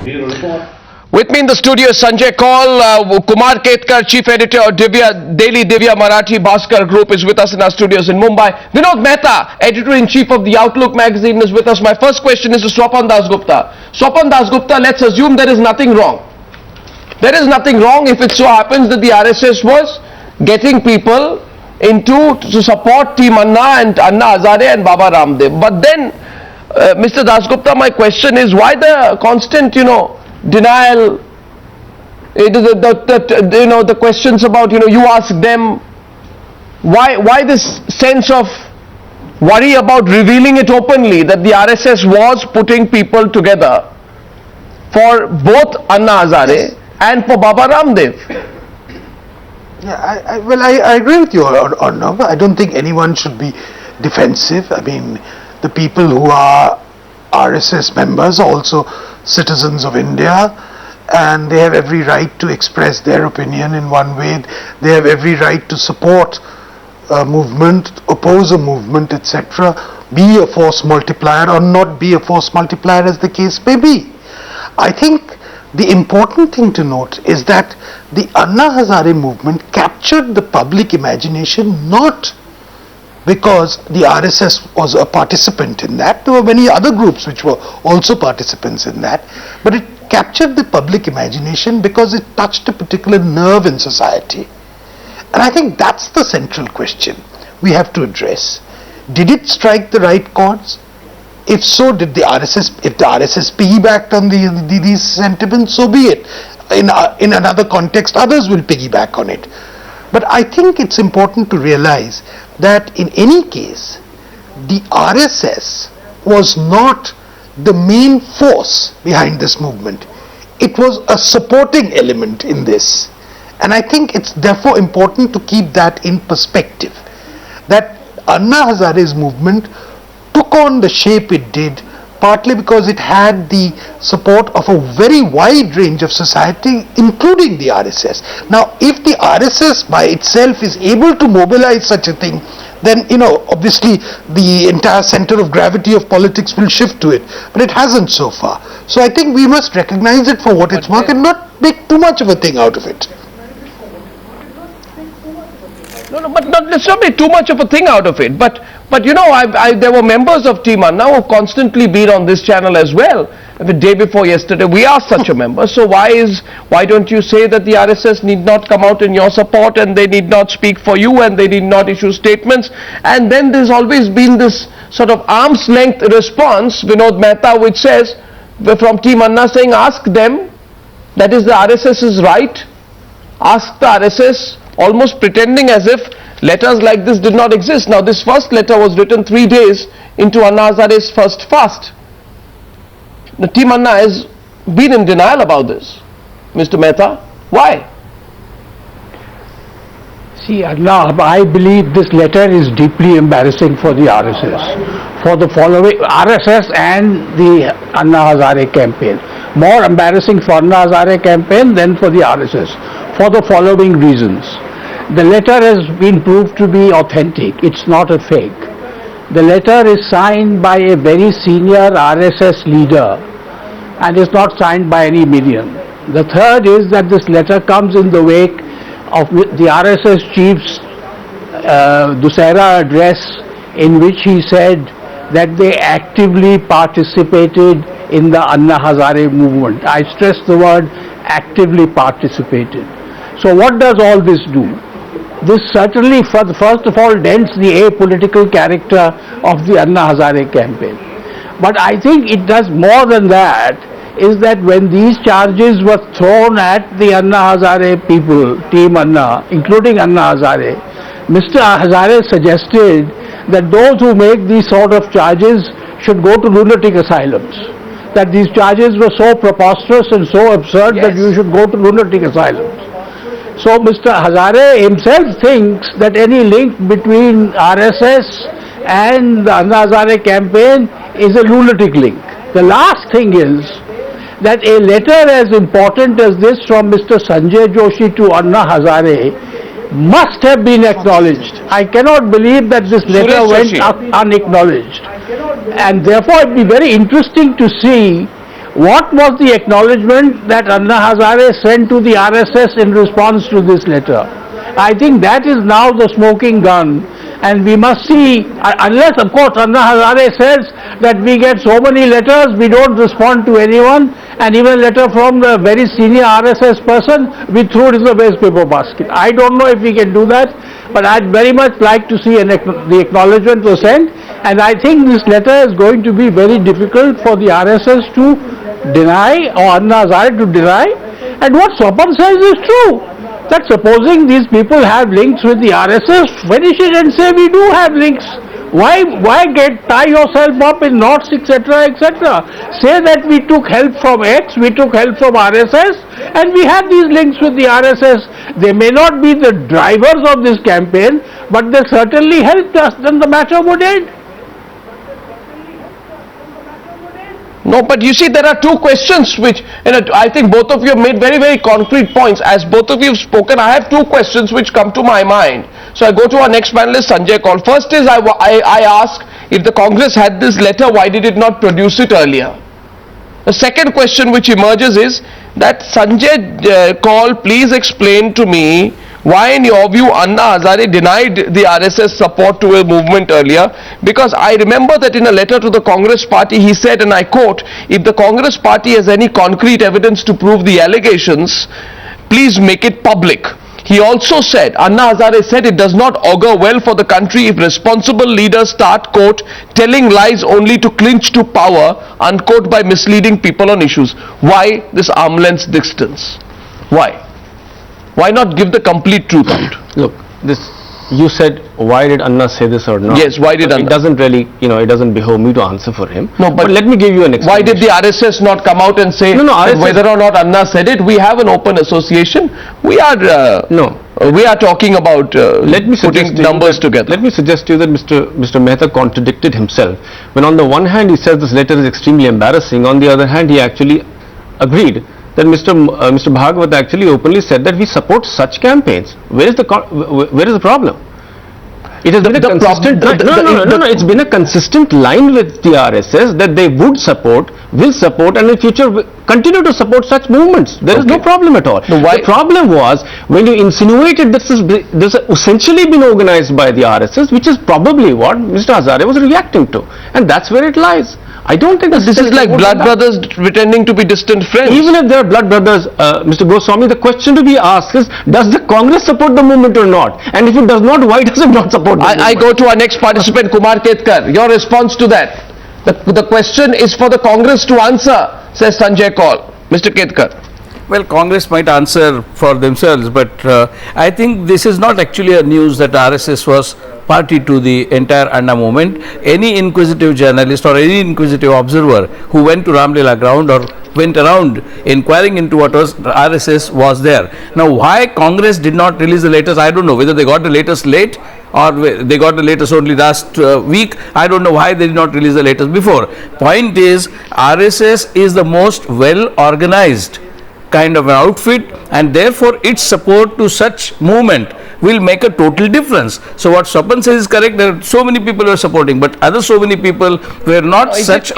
With me in the studio is Sanjay Kaul, Kumar Ketkar, Chief Editor of Daily Divya Marathi Bhaskar Group is with us in our studios in Mumbai. Vinod Mehta, Editor-in-Chief of the Outlook magazine is with us. My first question is to Swapan Dasgupta. Swapan Dasgupta, let's assume there is nothing wrong. There is nothing wrong if it so happens that the RSS was getting people to support Team Anna and Anna Hazare and Baba Ramdev. But then, Mr. Dasgupta, my question is why the constant, denial, the questions about, you ask them, why this sense of worry about revealing it openly that the RSS was putting people together for both Anna Hazare and for Baba Ramdev? Yeah, I agree with you, Arnav. I don't think anyone should be defensive. I mean, the people who are RSS members are also citizens of India, and they have every right to express their opinion in one way. They have every right to support a movement, oppose a movement, etc., be a force multiplier or not be a force multiplier, as the case may be. I think the important thing to note is that the Anna Hazare movement captured the public imagination not because the RSS was a participant in that. There were many other groups which were also participants in that, but it captured the public imagination because it touched a particular nerve in society. And I think that's the central question we have to address. Did it strike the right chords? If so, if the RSS piggybacked on these sentiments, so be it. In another context, others will piggyback on it. But I think it's important to realize that in any case, the RSS was not the main force behind this movement. It was a supporting element in this. And I think it's therefore important to keep that in perspective. That Anna Hazare's movement took on the shape it did partly because it had the support of a very wide range of society, including the RSS. Now, if the RSS by itself is able to mobilize such a thing, then, obviously the entire center of gravity of politics will shift to it. But it hasn't so far. So I think we must recognize it for what it's worth and not make too much of a thing out of it. No, but let's not make too much of a thing out of it. But there were members of Team Anna who have constantly been on this channel as well. The day before yesterday, we asked such a member. So why don't you say that the RSS need not come out in your support and they need not speak for you and they need not issue statements? And then there's always been this sort of arm's length response, Vinod Mehta, which says from Team Anna saying, ask them, that is the RSS is right. Ask the RSS, almost pretending as if letters like this did not exist. Now, this first letter was written 3 days into Anna Hazare's first fast. The Team Anna has been in denial about this. Mr. Mehta, why? See, Arnav, I believe this letter is deeply embarrassing for the RSS. For the following, RSS and the Anna Hazare campaign. More embarrassing for Anna Hazare campaign than for the RSS. For the following reasons. The letter has been proved to be authentic. It's not a fake. The letter is signed by a very senior RSS leader and is not signed by any medium. The third is that this letter comes in the wake of the RSS chief's Dussehra address, in which he said that they actively participated in the Anna Hazare movement. I stress the word actively participated. So what does all this do? This certainly, first of all, dents the apolitical character of the Anna Hazare campaign. But I think it does more than that, is that when these charges were thrown at the Anna Hazare people, Team Anna, including Anna Hazare, Mr. Hazare suggested that those who make these sort of charges should go to lunatic asylums. That these charges were so preposterous and so absurd that you should go to lunatic asylums. So Mr. Hazare himself thinks that any link between RSS and the Anna Hazare campaign is a lunatic link. The last thing is that a letter as important as this from Mr. Sanjay Joshi to Anna Hazare must have been acknowledged. I cannot believe that this letter went unacknowledged. And therefore it will be very interesting to see what was the acknowledgement that Anna Hazare sent to the RSS in response to this letter? I think that is now the smoking gun, and we must see, unless of course Anna Hazare says that we get so many letters, we don't respond to anyone, and even a letter from the very senior RSS person, we threw it in the waste paper basket. I don't know if we can do that, but I'd very much like to see the acknowledgement was sent, and I think this letter is going to be very difficult for the RSS to deny, or Anna Hazare to deny. And what Swapan says is true, that supposing these people have links with the RSS, finish it and say we do have links. Why tie yourself up in knots, etc., etc. Say that we took help from X, we took help from RSS, and we have these links with the RSS. They may not be the drivers of this campaign, but they certainly helped us, then the matter would end. No, but you see, there are two questions which, I think both of you have made very, very concrete points. As both of you have spoken, I have two questions which come to my mind. So I go to our next panelist, Sanjay Kaul. First is, I ask, if the Congress had this letter, why did it not produce it earlier? The second question which emerges is that Sanjay Kaul, please explain to me why in your view Anna Hazare denied the RSS support to a movement earlier, because I remember that in a letter to the Congress party he said, and I quote, if the Congress party has any concrete evidence to prove the allegations, please make it public. He also said, Anna Hazare said, it does not augur well for the country if responsible leaders start, quote, telling lies only to clinch to power, unquote, by misleading people on issues. Why this arm's length distance? Why? Why not give the complete truth out? Look, you said, why did Anna say this or not? Yes, why did Anna? It doesn't really, it doesn't behove me to answer for him. No, but let me give you an explanation. Why did the RSS not come out and say that whether or not Anna said it? We have an open association. We are we are talking about putting numbers together. Let me suggest to you that Mr. Mehta contradicted himself. When on the one hand he says this letter is extremely embarrassing, on the other hand he actually agreed that Mr. Bhagwat actually openly said that we support such campaigns. Where is the problem? It has been a consistent. It's been a consistent line with the RSS that they would support, will support, and in future will continue to support such movements. There is no problem at all. The problem was when you insinuated this has essentially been organized by the RSS, which is probably what Mr. Hazare was reacting to, and that's where it lies. I don't think this is like blood brothers pretending to be distant friends. Even if they are blood brothers, Mr. Goswami, the question to be asked is, does the Congress support the movement or not? And if it does not, why does it not support the movement? I go to our next participant, Kumar Ketkar. Your response to that? The question is for the Congress to answer, says Sanjay Kaul. Mr. Ketkar. Well, Congress might answer for themselves, but I think this is not actually a news that RSS was party to the entire Anna movement. Any inquisitive journalist or any inquisitive observer who went to Ramlila ground or went around inquiring into what was RSS was there. Now, why Congress did not release the latest, I don't know. Whether they got the latest late or they got the latest only last week, I don't know why they did not release the latest before. Point is, RSS is the most well organized kind of an outfit, and therefore its support to such movement will make a total difference. So what Swapan says is correct, there are so many people who are supporting, but other so many people were not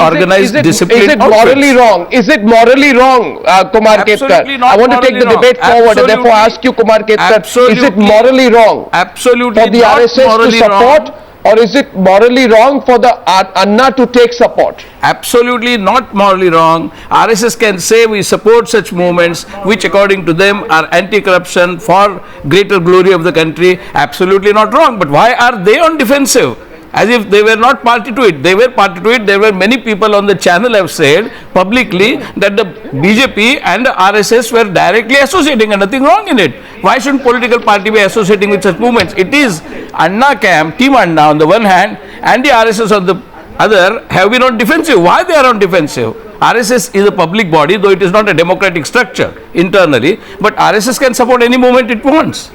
organized, disciplined. Is it morally wrong? Is it morally wrong, Kumar Ketkar? I want to take the debate forward and therefore ask you, Kumar Ketkar, is it morally wrong absolutely for the RSS to support? Or is it morally wrong for the Anna to take support? Absolutely not morally wrong. RSS can say we support such movements which according to them are anti-corruption for greater glory of the country. Absolutely not wrong. But why are they on defensive? As if they were not party to it. They were party to it. There were many people on the channel have said publicly that the BJP and the RSS were directly associating and nothing wrong in it. Why shouldn't political party be associating with such movements? It is Anna camp, Team Anna on the one hand and the RSS on the other have been on defensive. Why they are on defensive? RSS is a public body, though it is not a democratic structure internally, but RSS can support any movement it wants.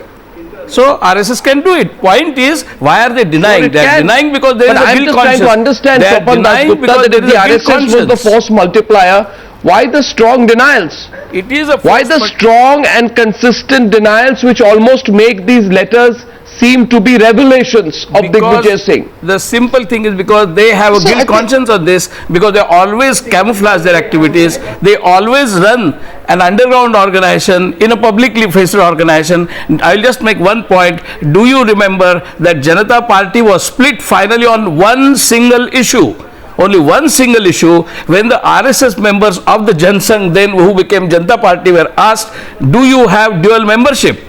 So RSS can do it. Point is, why are they denying? They are denying because there is a guilt conscience. I'm just trying to understand, Swapan Das Gupta, that if the RSS was the force multiplier, Why the strong denials? It is a Why the strong and consistent denials which almost make these letters seem to be revelations of Digvijay Singh? The simple thing is because they have a So I guilt think- conscience on this, because they always camouflage their activities, they always run an underground organization in a publicly faced organization. I'll just make one point. Do you remember that Janata Party was split finally on one single issue? Only one single issue, when the RSS members of the Jan Sangh, then who became Janata Party, were asked, do you have dual membership?